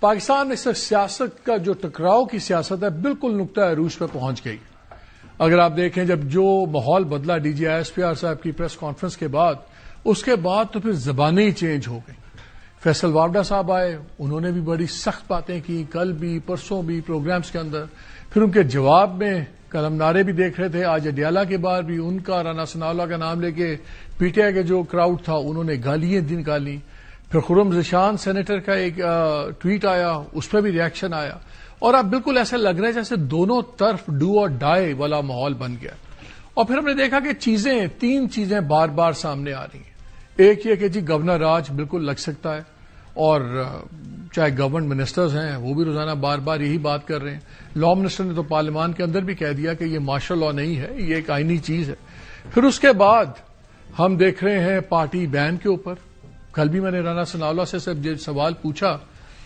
پاکستان میں اس سیاست کا جو ٹکراؤ کی سیاست ہے بالکل نقطہ عروج پہ پہنچ گئی. اگر آپ دیکھیں جب جو ماحول بدلا D G S P R صاحب کی پریس کانفرنس کے بعد، اس کے بعد تو پھر زبانیں ہی چینج ہو گئی. فیصل وارڈا صاحب آئے، انہوں نے بھی بڑی سخت باتیں کی، کل بھی پرسوں بھی پروگرامز کے اندر. پھر ان کے جواب میں کل ہم نعرے بھی دیکھ رہے تھے، آج اڈیالہ کے بعد بھی ان کا رانا ثناءاللہ کا نام لے کے پی ٹی آئی کا جو کراؤڈ تھا انہوں نے گالیاں نکالی. پھر خرم ذیشان سینیٹر کا ایک ٹویٹ آیا، اس پہ بھی ریئیکشن آیا، اور اب بالکل ایسے لگ رہا ہے جیسے دونوں طرف ڈو اور ڈائی والا ماحول بن گیا. اور پھر ہم نے دیکھا کہ تین چیزیں بار بار سامنے آ رہی ہیں. ایک یہ کہ جی گورنر راج بالکل لگ سکتا ہے، اور چاہے گورنمنٹ منسٹرز ہیں وہ بھی روزانہ بار بار یہی بات کر رہے ہیں. لا منسٹر نے تو پارلیمان کے اندر بھی کہہ دیا کہ یہ مارشل لا نہیں ہے، یہ ایک آئینی چیز ہے. پھر اس کے بعد ہم دیکھ رہے ہیں پارٹی بین کے اوپر. کل بھی میں نے رانا ثناءاللہ سے سوال پوچھا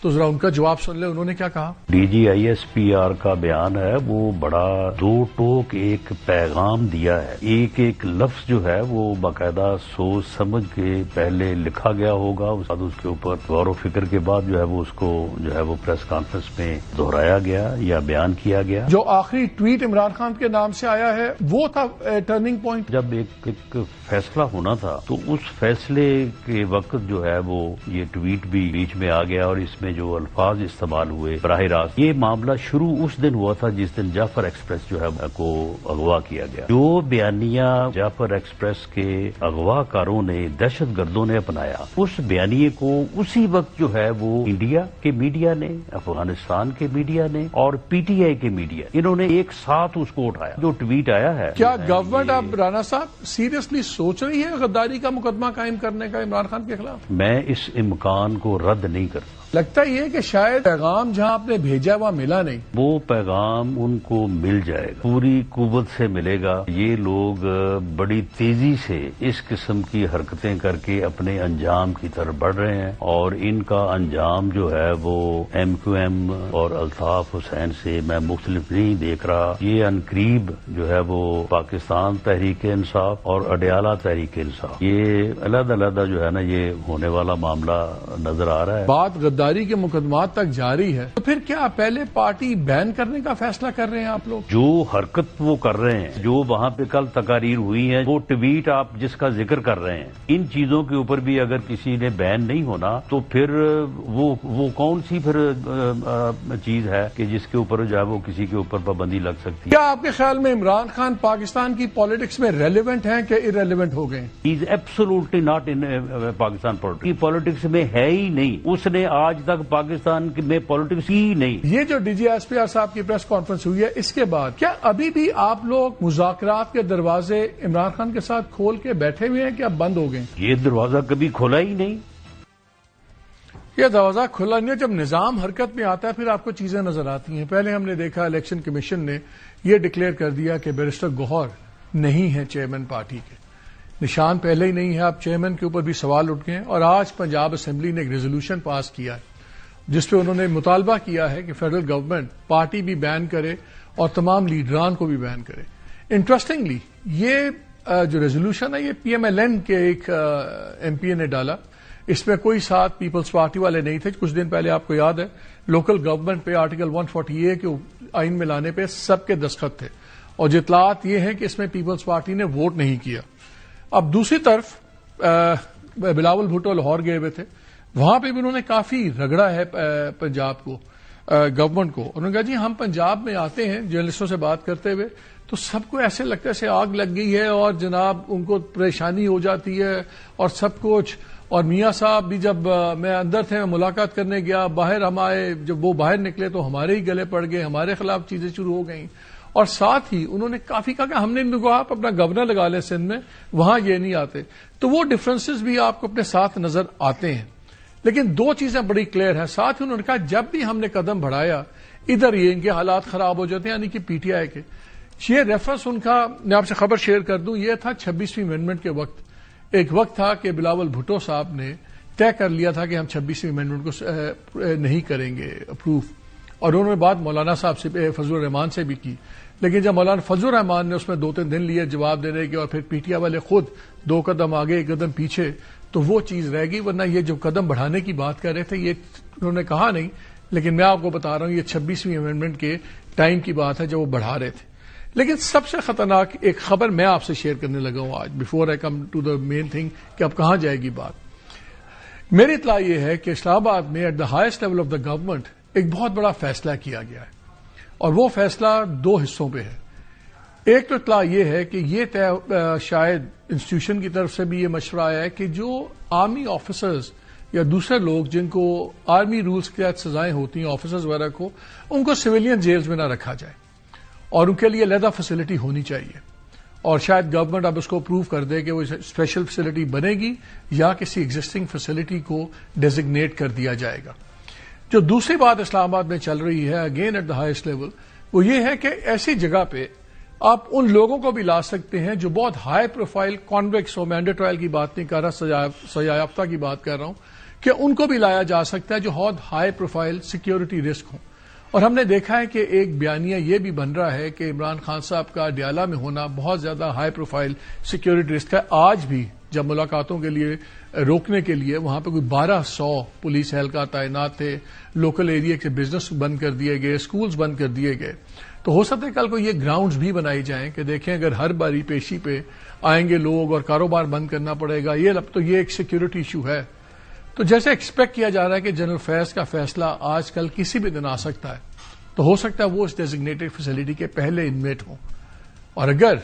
تو ذرا ان کا جواب سن لیں، انہوں نے کیا کہا. D G I S P R کا بیان ہے وہ بڑا دو ٹوک ایک پیغام دیا ہے. ایک ایک لفظ جو ہے وہ باقاعدہ سوچ سمجھ کے پہلے لکھا گیا ہوگا، اس کے اوپر غور و فکر کے بعد جو ہے وہ اس کو جو ہے وہ پریس کانفرنس میں دہرایا گیا یا بیان کیا گیا. جو آخری ٹویٹ عمران خان کے نام سے آیا ہے وہ تھا ٹرننگ پوائنٹ. جب ایک فیصلہ ہونا تھا تو اس فیصلے کے وقت جو ہے وہ یہ ٹویٹ بھی بیچ میں آ گیا، اور اس میں جو الفاظ استعمال ہوئے براہ راست. یہ معاملہ شروع اس دن ہوا تھا جس دن جعفر ایکسپریس جو ہے کو اغوا کیا گیا. جو بیانیہ جعفر ایکسپریس کے اغوا کاروں نے، دہشت گردوں نے اپنایا، اس بیانیے کو اسی وقت جو ہے وہ انڈیا کے میڈیا نے، افغانستان کے میڈیا نے اور پی ٹی آئی کے میڈیا، انہوں نے ایک ساتھ اس کو اٹھایا. جو ٹویٹ آیا ہے، کیا گورنمنٹ اب رانا صاحب سیریسلی سوچ رہی ہے غداری کا مقدمہ قائم کرنے کا عمران خان کے خلاف؟ میں اس امکان کو رد نہیں کرتا. لگتا یہ کہ شاید پیغام جہاں آپ نے بھیجا وہاں ملا نہیں. وہ پیغام ان کو مل جائے گا، پوری قوت سے ملے گا. یہ لوگ بڑی تیزی سے اس قسم کی حرکتیں کر کے اپنے انجام کی طرف بڑھ رہے ہیں، اور ان کا انجام جو ہے وہ ایم کیو ایم اور الطاف حسین سے میں مختلف نہیں دیکھ رہا. یہ عنقریب جو ہے وہ پاکستان تحریک انصاف اور اڈیالہ تحریک انصاف، یہ علیحدہ علیحدہ جو ہے نا یہ ہونے والا معاملہ نظر آ رہا ہے. بات غداری کے مقدمات تک جاری ہے تو پھر کیا پہلے پارٹی بین کرنے کا فیصلہ کر رہے ہیں آپ لوگ؟ جو حرکت وہ کر رہے ہیں، جو وہاں پہ کل تقاریر ہوئی ہیں، وہ ٹویٹ آپ جس کا ذکر کر رہے ہیں، ان چیزوں کے اوپر بھی اگر کسی نے بین نہیں ہونا تو پھر وہ کون سی پھر چیز ہے کہ جس کے اوپر جو ہے وہ کسی کے اوپر پابندی لگ سکتی ہے. کیا آپ کے خیال میں عمران خان پاکستان کی پالیٹکس میں ریلیونٹ ہیں کہ ارریلیونٹ ہو گئے؟ He is absolutely not in Pakistan politics میں ہے ہی نہیں. اس نے آج تک پاکستان میں پالیٹکس ہی نہیں. یہ جو D G S P R صاحب کی پریس کانفرنس ہوئی ہے اس کے بعد کیا ابھی بھی آپ لوگ مذاکرات کے دروازے عمران خان کے ساتھ کھول کے بیٹھے ہوئے ہیں کہ اب بند ہو گئے؟ یہ دروازہ کبھی کھولا ہی نہیں. یہ دروازہ کھلا نہیں ہے. جب نظام حرکت میں آتا ہے پھر آپ کو چیزیں نظر آتی ہیں. پہلے ہم نے دیکھا الیکشن کمیشن نے یہ ڈکلیئر کر دیا کہ بیرسٹر گوہر نہیں ہے چیئرمین پارٹی کے. نشان پہلے ہی نہیں ہے، اب چیئرمین کے اوپر بھی سوال اٹھ گئے ہیں. اور آج پنجاب اسمبلی نے ایک ریزولوشن پاس کیا ہے جس پہ انہوں نے مطالبہ کیا ہے کہ فیڈرل گورنمنٹ پارٹی بھی بین کرے اور تمام لیڈران کو بھی بین کرے. انٹرسٹنگلی یہ جو ریزولوشن ہے یہ پی ایم ایل این کے ایک ایم پی اے نے ڈالا. اس میں کوئی ساتھ پیپلز پارٹی والے نہیں تھے. کچھ دن پہلے آپ کو یاد ہے لوکل گورنمنٹ پہ آرٹیکل 140A کے آئین میں لانے پہ سب کے دستخط تھے، اور جو اطلاعات یہ ہیں کہ اس میں پیپلز پارٹی نے ووٹ نہیں کیا. اب دوسری طرف بلاول بھٹو لاہور گئے ہوئے تھے، وہاں پہ بھی انہوں نے کافی رگڑا ہے پنجاب کو، گورنمنٹ کو. انہوں نے کہا جی ہم پنجاب میں آتے ہیں جرنلسٹوں سے بات کرتے ہوئے تو سب کو ایسے لگتا ہے جیسے آگ لگ گئی ہے اور جناب ان کو پریشانی ہو جاتی ہے اور سب کچھ. اور میاں صاحب بھی جب میں اندر تھے، میں ملاقات کرنے گیا، باہر ہم آئے، جب وہ باہر نکلے تو ہمارے ہی گلے پڑ گئے، ہمارے خلاف چیزیں شروع ہو گئیں. اور ساتھ ہی انہوں نے کافی کہا کہ ہم نے ان کو آپ اپنا گورنر لگا لیں سندھ میں، وہاں یہ نہیں آتے. تو وہ ڈفرنسز بھی آپ کو اپنے ساتھ نظر آتے ہیں. لیکن دو چیزیں بڑی کلیئر ہیں. ساتھ ہی انہوں نے کہا جب بھی ہم نے قدم بڑھایا ادھر یہ ان کے حالات خراب ہو جاتے ہیں، یعنی کہ پی ٹی آئی کے. یہ ریفرنس ان کا میں آپ سے خبر شیئر کر دوں، یہ تھا 26ویں امینڈمنٹ کے وقت. ایک وقت تھا کہ بلاول بھٹو صاحب نے طے کر لیا تھا کہ ہم 26ویں امینڈمنٹ کو نہیں کریں گے اپروو، اور انہوں نے بات مولانا صاحب سے، فضل الرحمان سے بھی کی. لیکن جب مولانا فضل الرحمان نے اس میں 2-3 دن لیے جواب دینے کے، اور پھر پی ٹی آئی والے خود 2 قدم آگے 1 قدم پیچھے، تو وہ چیز رہ گئی. ورنہ یہ جو قدم بڑھانے کی بات کر رہے تھے یہ انہوں نے کہا نہیں لیکن میں آپ کو بتا رہا ہوں یہ 26ویں امینڈمنٹ کے ٹائم کی بات ہے جب وہ بڑھا رہے تھے. لیکن سب سے خطرناک ایک خبر میں آپ سے شیئر کرنے لگا ہوں آج, before I come to the main thing کہ اب کہاں جائے گی بات. میری اطلاع یہ ہے کہ اسلام آباد میں at the highest level of the government ایک بہت بڑا فیصلہ کیا گیا ہے, اور وہ فیصلہ 2 حصوں پہ ہے. ایک تو اطلاع یہ ہے کہ یہ شاید انسٹیٹیوشن کی طرف سے بھی یہ مشورہ آیا ہے کہ جو آرمی آفیسرز یا دوسرے لوگ جن کو آرمی رولز کے تحت سزائیں ہوتی ہیں آفیسرز وغیرہ کو, ان کو سویلین جیلز میں نہ رکھا جائے اور ان کے لیے علیحدہ فیسلٹی ہونی چاہیے. اور شاید گورنمنٹ اب اس کو اپروو کر دے کہ وہ اسپیشل فیسلٹی بنے گی یا کسی ایگزسٹنگ فیسلٹی کو ڈیزگنیٹ کر دیا جائے گا. جو دوسری بات اسلام آباد میں چل رہی ہے again at the highest level, وہ یہ ہے کہ ایسی جگہ پہ آپ ان لوگوں کو بھی لا سکتے ہیں جو بہت ہائی پروفائل کانوکٹس اور مینڈے ٹرائل کی بات نہیں کر رہا, سزا یافتہ کی بات کر رہا ہوں, کہ ان کو بھی لایا جا سکتا ہے جو بہت ہائی پروفائل سیکیورٹی رسک ہوں. اور ہم نے دیکھا ہے کہ ایک بیانیہ یہ بھی بن رہا ہے کہ عمران خان صاحب کا ڈیالہ میں ہونا بہت زیادہ ہائی پروفائل سیکیورٹی رسک ہے. آج بھی جب ملاقاتوں کے لیے روکنے کے لیے وہاں پہ کوئی 1200 پولیس اہلکار تعینات تھے, لوکل ایریا کے بزنس بند کر دیے گئے, اسکولز بند کر دیے گئے. تو ہو سکتا ہے کل کو یہ گراؤنڈز بھی بنائی جائیں کہ دیکھیں اگر ہر باری پیشی پہ آئیں گے لوگ اور کاروبار بند کرنا پڑے گا, یہ ایک سیکیورٹی ایشو ہے. تو جیسے ایکسپیکٹ کیا جا رہا ہے کہ جنرل فیض کا فیصلہ آج کل کسی بھی دن آ سکتا ہے, تو ہو سکتا ہے وہ اس ڈیزگنیٹڈ فیسلٹی کے پہلے انمیٹ ہوں. اور اگر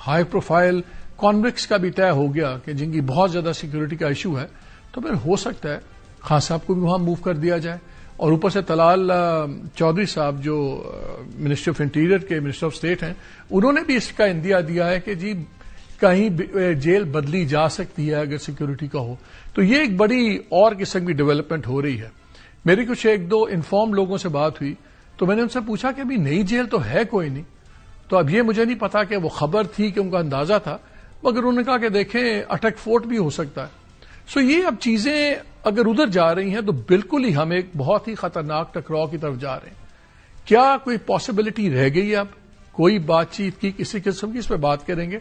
ہائی پروفائل کانوکٹس کا بھی طے ہو گیا کہ جن کی بہت زیادہ سیکیورٹی کا ایشو ہے, تو پھر ہو سکتا ہے خان صاحب کو بھی وہاں موو کر دیا جائے. اور اوپر سے طلال چودھری صاحب جو منسٹر آف انٹیریئر کے منسٹر آف اسٹیٹ ہیں, انہوں نے بھی اس کا اندیا دیا ہے کہ جی کہیں جیل بدلی جا سکتی ہے اگر سیکیورٹی کا ہو. تو یہ ایک بڑی اور قسم کی ڈیولپمنٹ ہو رہی ہے. میری کچھ 1-2 انفارم لوگوں سے بات ہوئی تو میں نے ان سے پوچھا کہ ابھی نئی جیل تو ہے کوئی نہیں. تو اب یہ مجھے نہیں پتا کہ وہ خبر تھی کہ ان کا اندازہ تھا, مگر انہوں نے کہا کہ دیکھیں اٹک فورٹ بھی ہو سکتا ہے. سو یہ اب چیزیں اگر ادھر جا رہی ہیں تو بالکل ہی ہم ایک بہت ہی خطرناک ٹکراؤ کی طرف جا رہے ہیں. کیا کوئی پاسبلٹی رہ گئی اب کوئی بات چیت کی کسی قسم کی, اس پہ بات کریں گے.